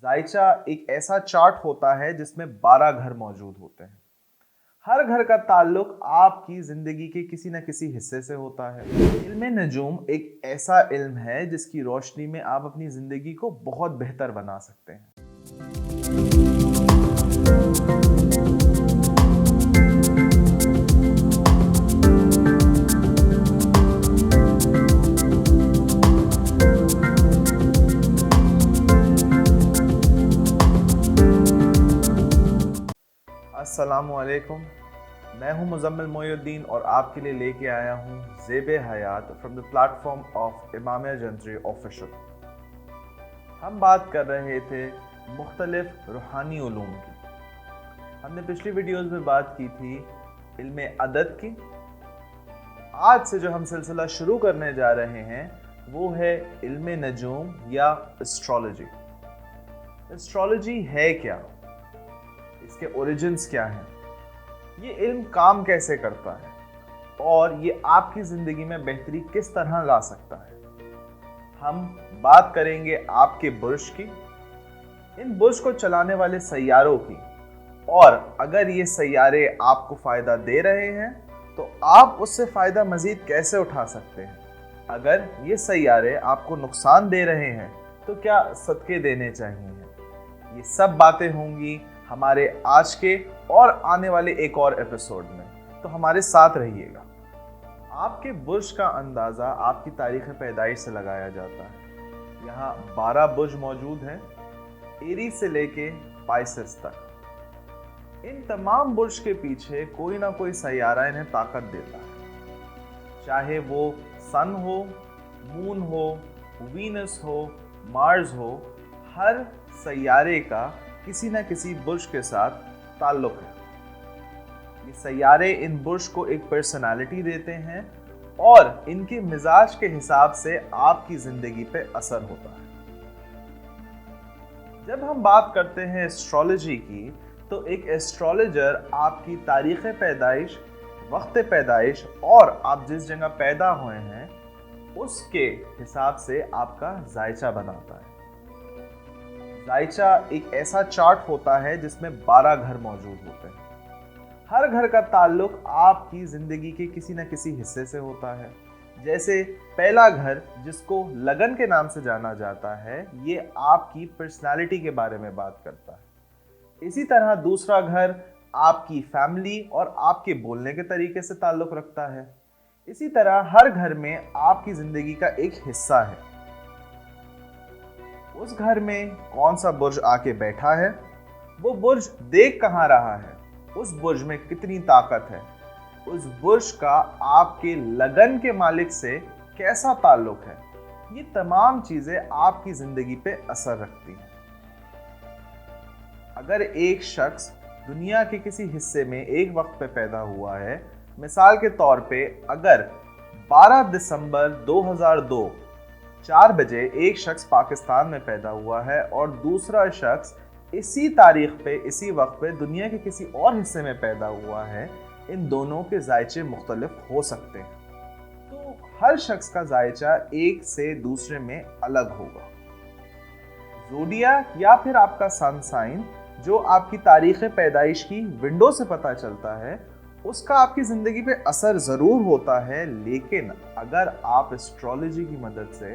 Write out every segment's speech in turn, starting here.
जायचा एक ऐसा चार्ट होता है जिसमें 12 घर मौजूद होते हैं। हर घर का ताल्लुक आपकी जिंदगी के किसी न किसी हिस्से से होता है। इल्म नजूम एक ऐसा इल्म है जिसकी रोशनी में आप अपनी जिंदगी को बहुत बेहतर बना सकते हैं। अस्सलामुअलैकुम, मैं हूं मुज़म्मिल मोइनुद्दीन और आपके लिए लेके आया हूं Zeb Hayat from the platform of Imamia Jantri official. हम बात कर रहे थे मुख्तलिफ रूहानी उलूम की। हमने पिछली वीडियोस में बात की थी इल्म अदद की। आज से जो हम सिलसिला शुरू करने जा रहे हैं वो है इल्म नजूम या एस्ट्रोलॉजी। एस्ट्रोलॉजी है क्या, इसके ओरिजिन्स क्या हैं, ये इल्म काम कैसे करता है और ये आपकी ज़िंदगी में बेहतरी किस तरह ला सकता है। हम बात करेंगे आपके बुर्ज की, इन बुर्ज को चलाने वाले सैयारों की, और अगर ये सैयारे आपको फ़ायदा दे रहे हैं तो आप उससे फ़ायदा मज़ीद कैसे उठा सकते हैं। अगर ये सैयारे आपको नुकसान दे रहे हैं तो क्या सदके देने चाहिए। ये सब बातें होंगी हमारे आज के और आने वाले एक और एपिसोड में, तो हमारे साथ रहिएगा। आपके बुर्ज का अंदाज़ा आपकी तारीख़ पैदाइश से लगाया जाता है। यहाँ 12 बुर्ज मौजूद हैं, एरीज से लेके पाइसेस तक। इन तमाम बुर्ज के पीछे कोई ना कोई सैयारा इन्हें ताकत देता है, चाहे वो सन हो, मून हो, वीनस हो, मार्स हो। हर सैयारे का किसी न किसी बुर्ज के साथ ताल्लुक है। ये सैयारे इन बुर्ज को एक पर्सनालिटी देते हैं और इनके मिजाज के हिसाब से आपकी जिंदगी पे असर होता है। जब हम बात करते हैं एस्ट्रोलॉजी की, तो एक एस्ट्रोलॉजर आपकी तारीख़ पैदाइश, वक्त पैदाइश और आप जिस जगह पैदा हुए हैं उसके हिसाब से आपका जायचा बनाता है। जायचा एक ऐसा चार्ट होता है जिसमें 12 घर मौजूद होते हैं। हर घर का ताल्लुक आपकी जिंदगी के किसी न किसी हिस्से से होता है। जैसे पहला घर, जिसको लगन के नाम से जाना जाता है, ये आपकी पर्सनालिटी के बारे में बात करता है। इसी तरह दूसरा घर आपकी फैमिली और आपके बोलने के तरीके से ताल्लुक रखता है। इसी तरह हर घर में आपकी जिंदगी का एक हिस्सा है। उस घर में कौन सा बुर्ज आके बैठा है, वो बुर्ज देख कहाँ रहा है, उस बुर्ज में कितनी ताकत है, उस बुर्ज का आपके लगन के मालिक से कैसा ताल्लुक है, ये तमाम चीजें आपकी जिंदगी पे असर रखती हैं। अगर एक शख्स दुनिया के किसी हिस्से में एक वक्त पे पैदा हुआ है, मिसाल के तौर पे अगर 12 दिसंबर 2002 4 बजे एक शख्स पाकिस्तान में पैदा हुआ है और दूसरा शख्स इसी तारीख पे, इसी वक्त पे दुनिया के किसी और हिस्से में पैदा हुआ है, इन दोनों के जायचे मुख्तलिफ हो सकते हैं। तो हर शख्स का जायचा एक से दूसरे में अलग होगा। ज़ोडियाक या फिर आपका सन साइन, जो आपकी तारीख़ पैदाइश की विंडो से पता चलता है, उसका आपकी ज़िंदगी पे असर ज़रूर होता है। लेकिन अगर आप एस्ट्रोलॉजी की मदद से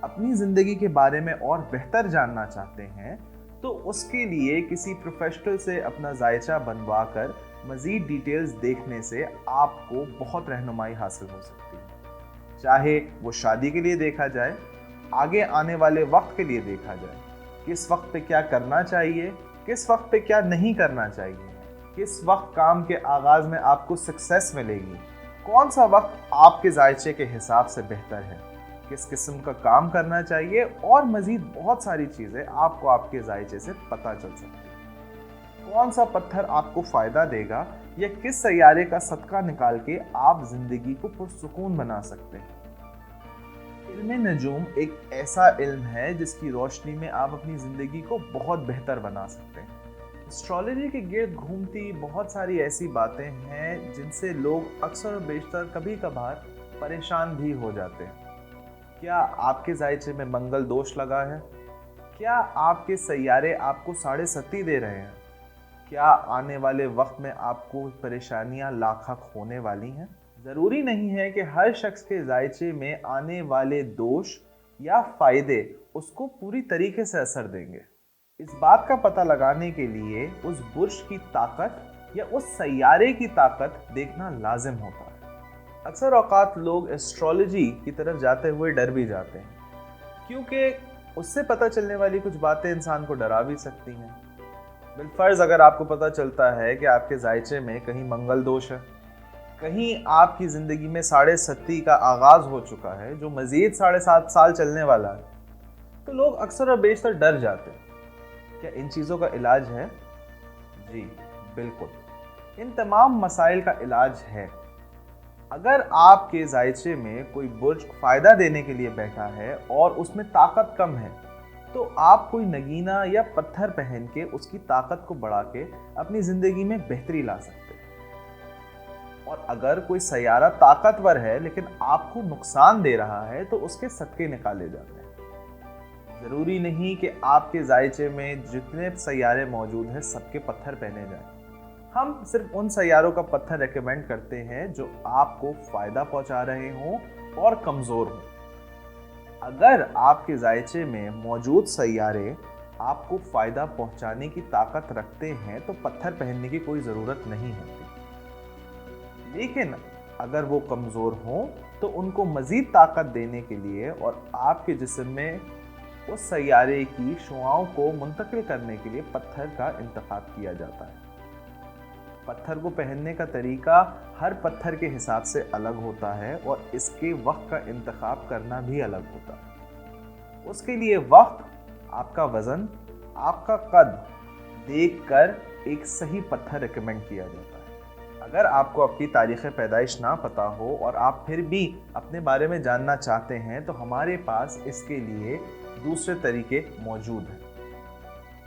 अपनी ज़िंदगी के बारे में और बेहतर जानना चाहते हैं तो उसके लिए किसी प्रोफेशनल से अपना जायचा बनवा कर मज़ीद डिटेल्स देखने से आपको बहुत रहनुमाई हासिल हो सकती है। चाहे वो शादी के लिए देखा जाए, आगे आने वाले वक्त के लिए देखा जाए, किस वक्त पे क्या करना चाहिए, किस वक्त पे क्या नहीं करना चाहिए, किस वक्त काम के आगाज़ में आपको सक्सेस मिलेगी, कौन सा वक्त आपके जायचे के हिसाब से बेहतर है, किस किस्म का काम करना चाहिए, और मज़ीद बहुत सारी चीज़ें आपको आपके जायचे से पता चल सकती है। कौन सा पत्थर आपको फ़ायदा देगा या किस सैयारे का सदका निकाल के आप ज़िंदगी को पुरसुकून बना सकते हैं। इल्म नजूम एक ऐसा इल्म है जिसकी रोशनी में आप अपनी ज़िंदगी को बहुत बेहतर बना सकते हैं। एस्ट्रोलॉजी के गिर्द घूमती बहुत सारी ऐसी बातें हैं जिनसे लोग अक्सर और बेशतर कभी कभार परेशान भी हो जाते हैं। क्या आपके जायचे में मंगल दोष लगा है? کیا آپ کے سیارے آپ کو 7.5 دے رہے ہیں؟ کیا آنے والے وقت میں آپ کو پریشانیاں لاحق ہونے والی ہیں؟ ضروری نہیں ہے کہ ہر شخص کے ذائچے میں آنے والے دوش یا فائدے اس کو پوری طریقے سے اثر دیں گے۔ اس بات کا پتہ لگانے کے لیے اس برج کی طاقت یا اس سیارے کی طاقت دیکھنا لازم ہوتا ہے۔ اکثر اوقات لوگ ایسٹرولوجی کی طرف جاتے ہوئے ڈر بھی جاتے ہیں، کیونکہ اس سے پتہ چلنے والی کچھ باتیں انسان کو ڈرا بھی سکتی ہیں۔ بالفرض اگر آپ کو پتہ چلتا ہے کہ آپ کے ذائچے میں کہیں منگل دوش ہے، کہیں آپ کی زندگی میں 7.5 کا آغاز ہو چکا ہے جو مزید 7.5 سال چلنے والا ہے، تو لوگ اکثر اور بیشتر ڈر جاتے ہیں۔ کیا ان چیزوں کا علاج ہے؟ جی بالکل، ان تمام مسائل کا علاج ہے۔ اگر آپ کے ذائچے میں کوئی برج فائدہ دینے کے لیے بیٹھا ہے اور اس میں طاقت کم ہے، تو آپ کوئی نگینہ یا پتھر پہن کے اس کی طاقت کو بڑھا کے اپنی زندگی میں بہتری لا سکتے ہیں۔ اور اگر کوئی سیارہ طاقتور ہے لیکن آپ کو نقصان دے رہا ہے تو اس کے صدقے نکالے جاتے ہیں۔ ضروری نہیں کہ آپ کے ذائچے میں جتنے سیارے موجود ہیں سب کے پتھر پہنے جائیں۔ ہم صرف ان سیاروں کا پتھر ریکمینڈ کرتے ہیں جو آپ کو فائدہ پہنچا رہے ہوں اور کمزور ہوں۔ اگر آپ کے ذائچے میں موجود سیارے آپ کو فائدہ پہنچانے کی طاقت رکھتے ہیں تو پتھر پہننے کی کوئی ضرورت نہیں ہوتی، لیکن اگر وہ کمزور ہوں تو ان کو مزید طاقت دینے کے لیے اور آپ کے جسم میں اس سیارے کی شعاؤں کو منتقل کرنے کے لیے پتھر کا انتخاب کیا جاتا ہے۔ پتھر کو پہننے کا طریقہ ہر پتھر کے حساب سے الگ ہوتا ہے اور اس کے وقت کا انتخاب کرنا بھی الگ ہوتا ہے۔ اس کے لیے وقت، آپ کا وزن، آپ کا قد دیکھ کر ایک صحیح پتھر ریکمینڈ کیا جاتا ہے۔ اگر آپ کو اپنی تاریخ پیدائش نہ پتہ ہو اور آپ پھر بھی اپنے بارے میں جاننا چاہتے ہیں تو ہمارے پاس اس کے لیے دوسرے طریقے موجود ہیں۔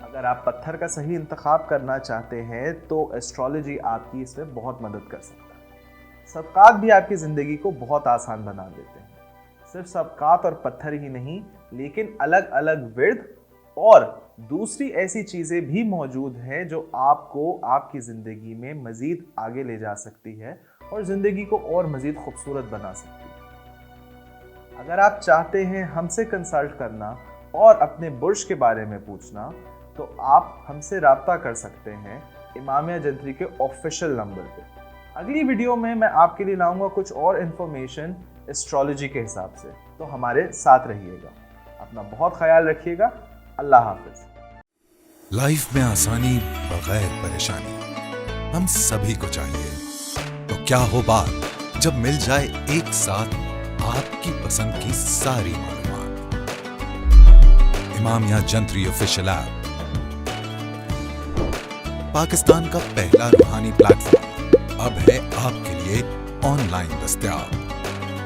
اگر آپ پتھر کا صحیح انتخاب کرنا چاہتے ہیں تو ایسٹرولوجی آپ کی اس میں بہت مدد کر سکتا ہے۔ صدقات بھی آپ کی زندگی کو بہت آسان بنا دیتے ہیں۔ صرف صدقات اور پتھر ہی نہیں، لیکن الگ الگ ورد اور دوسری ایسی چیزیں بھی موجود ہیں جو آپ کو آپ کی زندگی میں مزید آگے لے جا سکتی ہے اور زندگی کو اور مزید خوبصورت بنا سکتی ہے۔ اگر آپ چاہتے ہیں ہم سے کنسلٹ کرنا اور اپنے برج کے بارے میں پوچھنا تو آپ ہم سے رابطہ کر سکتے ہیں امامیہ جنتری کے آفیشیل نمبر پہ۔ اگلی ویڈیو میں آپ کے لیے لاؤں گا کچھ اور انفارمیشن ایسٹرولوجی کے حساب سے، تو ہمارے ساتھ رہیے گا۔ اپنا بہت خیال رکھیے گا۔ اللہ حافظ۔ لائف میں آسانی بغیر پریشانی ہم سبھی کو چاہیے، تو کیا ہو بات جب مل جائے ایک ساتھ آپ کی پسند کی ساری معلومات۔ امامیہ جنتری آفیشیل ایپ پاکستان کا پہلا روحانی پلیٹ فارم اب ہے آپ کے لیے آن لائن دستیاب۔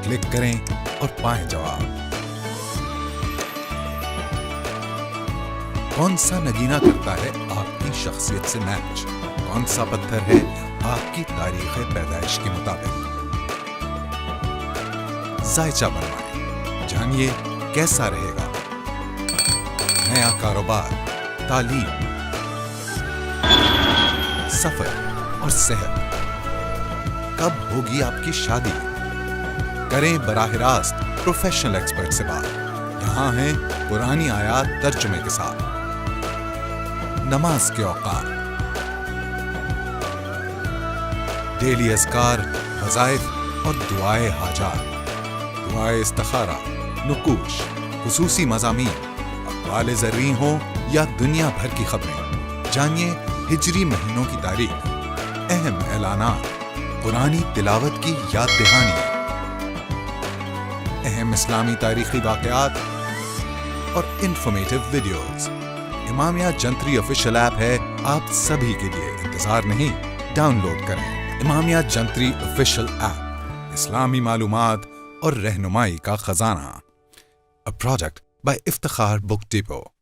کلک کریں اور پائیں جواب۔ کون سا نگینہ کرتا ہے آپ کی شخصیت سے میچ؟ کون سا پتھر ہے آپ کی تاریخ پیدائش کے مطابق؟ ذائچہ بنوائیں، جانیے کیسا رہے گا نیا کاروبار، تعلیم، سفر اور صحت۔ کب ہوگی آپ کی شادی؟ کریں براہ راست پروفیشنل ایکسپرٹ سے بات۔ یہاں ہیں پرانی آیات ترجمے کے ساتھ۔ نماز کے اوقات، ڈیلی اذکار، وظائف اور دعائے حاجات، دعائے استخارہ، نقوش، خصوصی مضامین، اقوال زرعی ہوں یا دنیا بھر کی خبریں۔ جانیے ہجری مہینوں کی تاریخ، اہم اعلانات، قرآنی تلاوت کی یاد دہانی، اہم اسلامی تاریخی واقعات اور انفارمیٹیو ویڈیوز۔ امامیہ جنتری آفیشیل ایپ ہے آپ سبھی کے لیے، انتظار نہیں، ڈاؤن لوڈ کریں۔ امامیہ جنتری آفیشیل ایپ، اسلامی معلومات اور رہنمائی کا خزانہ۔ A project by Iftikhar book depot.